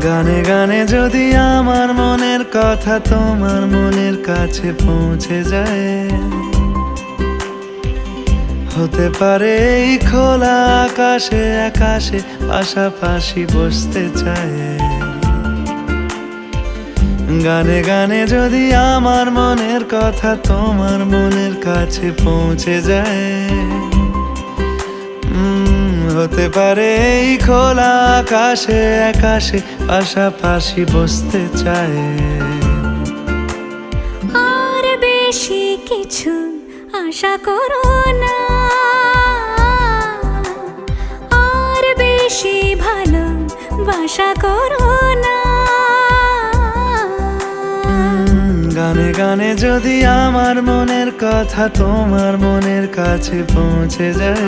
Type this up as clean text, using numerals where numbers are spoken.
গানে গানে যদি আমার মনের কথা তোমার মনের কাছে পৌঁছে যায়, হতে পারে এই খোলা আকাশে আকাশে পাশাপাশি বসতে চায়। গানে গানে যদি আমার মনের কথা তোমার মনের কাছে পৌঁছে যায়, হতে পারে এই খোলা আকাশে আকাশে পাশাপাশি বসতে চায়। আর বেশি কিছু আশা করো না, আর বেশি ভালোবাসা করো না। গানে গানে যদি আমার মনের কথা তোমার মনের কাছে পৌঁছে যায়,